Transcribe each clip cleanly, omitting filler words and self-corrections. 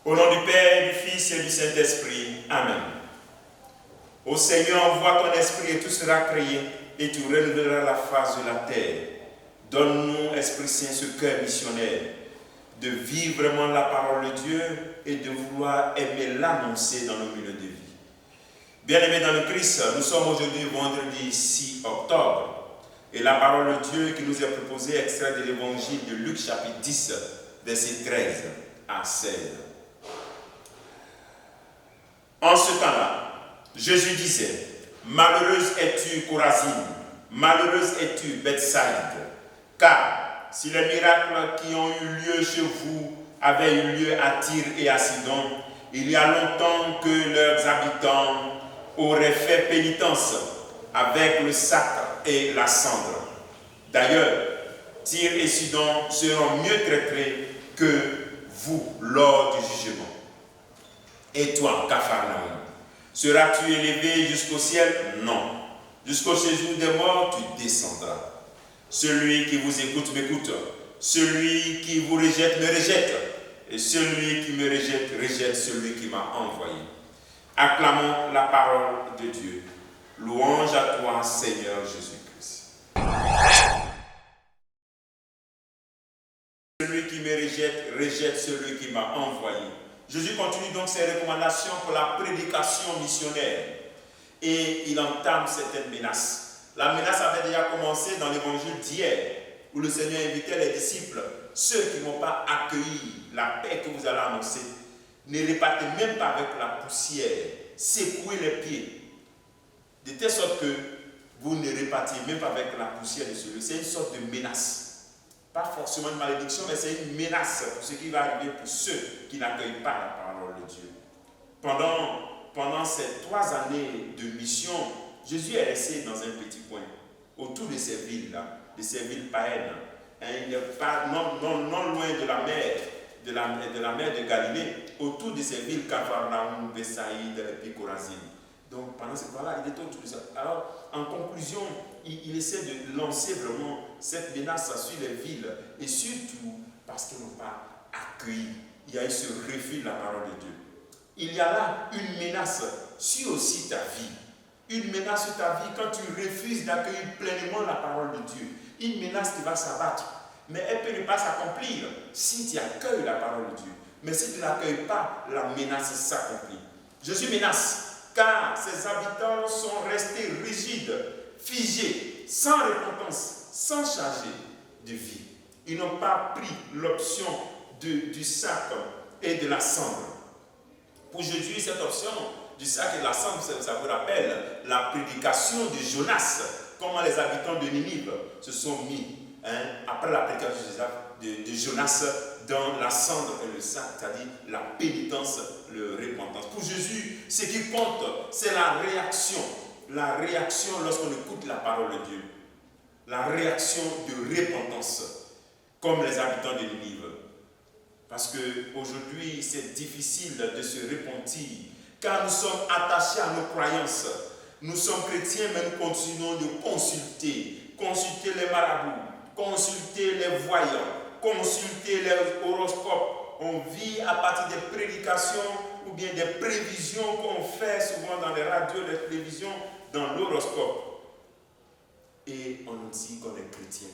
Au nom du Père, du Fils et du Saint-Esprit. Amen. Ô Seigneur, envoie ton esprit et tout sera créé et tu relèveras la face de la terre. Donne-nous, Esprit Saint, ce cœur missionnaire, de vivre vraiment la parole de Dieu et de vouloir aimer l'annoncer dans nos milieux de vie. Bien-aimés dans le Christ, nous sommes aujourd'hui vendredi 6 octobre et la parole de Dieu qui nous est proposée est extraite de l'évangile de Luc chapitre 10, versets 13 à 16. En ce temps-là, Jésus disait, « Malheureuse es-tu, Chorazine, malheureuse es-tu, Bethsaïde, car si les miracles qui ont eu lieu chez vous avaient eu lieu à Tyr et à Sidon, il y a longtemps que leurs habitants auraient fait pénitence avec le sacre et la cendre. D'ailleurs, Tyr et Sidon seront mieux traités que vous lors du jugement. Et toi, Capharnaüm, seras-tu élevé jusqu'au ciel? Non. Jusqu'au séjour des morts, tu descendras. Celui qui vous écoute, m'écoute. Celui qui vous rejette, me rejette. Et celui qui me rejette, rejette celui qui m'a envoyé. Acclamons la parole de Dieu. Louange à toi, Seigneur Jésus-Christ. Celui qui me rejette, rejette celui qui m'a envoyé. Jésus continue donc ses recommandations pour la prédication missionnaire et il entame certaines menaces. La menace avait déjà commencé dans l'évangile d'hier où le Seigneur invitait les disciples, ceux qui n'ont pas accueilli la paix que vous allez annoncer, ne repartez même pas avec la poussière, secouez les pieds, de telle sorte que vous ne repartiez même pas avec la poussière de celui. C'est une sorte de menace. Pas forcément une malédiction, mais c'est une menace pour ce qui va arriver pour ceux qui n'accueillent pas la parole de Dieu. Pendant ces 3 années de mission, Jésus est resté dans un petit coin, autour de ces villes-là, de ces villes païennes. Il n'est pas non loin de la mer de Galilée, autour de ces villes, Capharnaüm, Bethsaïde et puis Chorazine. Donc pendant ce temps-là, il était autour de ça. Alors, en conclusion, il essaie de lancer vraiment cette menace sur les villes, et surtout parce qu'ils n'ont pas accueilli. Il y a eu ce refus de la parole de Dieu. Il y a là une menace sur aussi ta vie. Une menace sur ta vie quand tu refuses d'accueillir pleinement la parole de Dieu. Une menace qui va s'abattre. Mais elle peut ne pas s'accomplir si tu accueilles la parole de Dieu. Mais si tu ne l'accueilles pas, la menace s'accomplit. Jésus menace, car ses habitants sont restés rigides, figés, sans repentance, sans changer de vie. Ils n'ont pas pris l'option du sac et de la cendre. Pour Jésus, cette option du sac et de la cendre, ça vous rappelle la prédication de Jonas, comment les habitants de Ninive se sont mis après la prédication de Jonas dans la cendre et le sac, c'est-à-dire la pénitence, le repentance. Pour Jésus, ce qui compte, c'est la réaction. La réaction lorsqu'on écoute la parole de Dieu. La réaction de repentance, comme les habitants de Ninive. Parce qu'aujourd'hui, c'est difficile de se repentir, car nous sommes attachés à nos croyances. Nous sommes chrétiens, mais nous continuons de consulter les marabouts, consulter les voyants, consulter les horoscopes. On vit à partir des prédications ou bien des prévisions qu'on fait souvent dans les radios, les télévisions, dans l'horoscope. Et on dit qu'on est chrétien,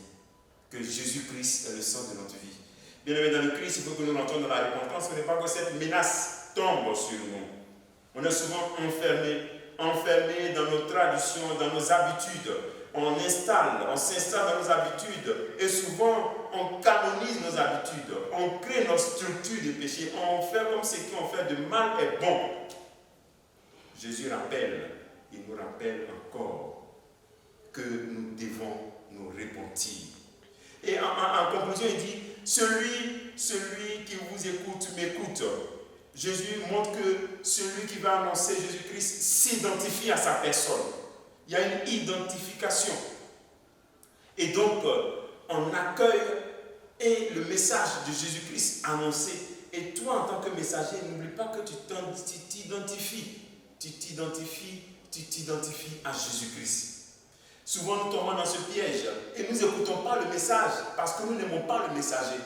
que Jésus-Christ est le centre de notre vie. Bien aimé dans le Christ, il faut que nous rentrons dans la repentance. Ce n'est pas que cette menace tombe sur nous. On est souvent enfermés dans nos traditions, dans nos habitudes. On s'installe dans nos habitudes et souvent on canonise nos habitudes. On crée nos structures de péché. On fait comme ce qui ont fait de mal est bon. Jésus il nous rappelle encore que nous devons nous repentir. Et en conclusion, il dit, celui qui vous écoute, m'écoute. Jésus montre que celui qui va annoncer Jésus-Christ s'identifie à sa personne. il y a une identification. Et donc, on accueille et le message de Jésus-Christ annoncé. Et toi, en tant que messager, n'oublie pas que tu t'identifies. Tu t'identifies à Jésus-Christ. Souvent, nous tombons dans ce piège et nous n'écoutons pas le message parce que nous n'aimons pas le messager.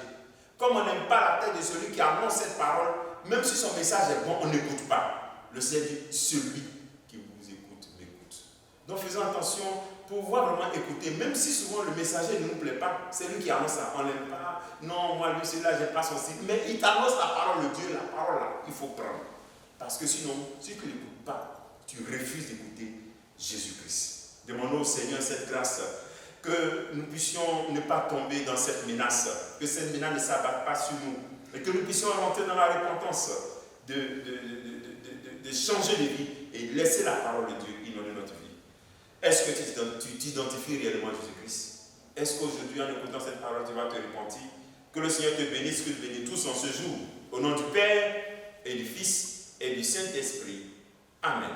Comme on n'aime pas la tête de celui qui annonce cette parole, même si son message est bon, on n'écoute pas. Le Seigneur dit, celui qui vous écoute, m'écoute. Donc faisons attention pour pouvoir vraiment écouter, même si souvent le messager ne nous plaît pas, c'est lui qui annonce ça, on n'aime pas, non, moi lui, celui-là, j'aime pas son style, mais il t'annonce la parole de Dieu, la parole là, il faut prendre. Parce que sinon, si tu ne l'écoutes pas, tu refuses d'écouter Jésus-Christ. Demandons au Seigneur cette grâce, que nous puissions ne pas tomber dans cette menace, que cette menace ne s'abatte pas sur nous, et que nous puissions rentrer dans la repentance, de changer de vie et de laisser la parole de Dieu inonder notre vie. Est-ce que tu t'identifies réellement à Jésus-Christ? Est-ce qu'aujourd'hui, en écoutant cette parole, tu vas te repentir? Que le Seigneur te bénisse, que te bénisse tous en ce jour. Au nom du Père et du Fils et du Saint-Esprit. Amen.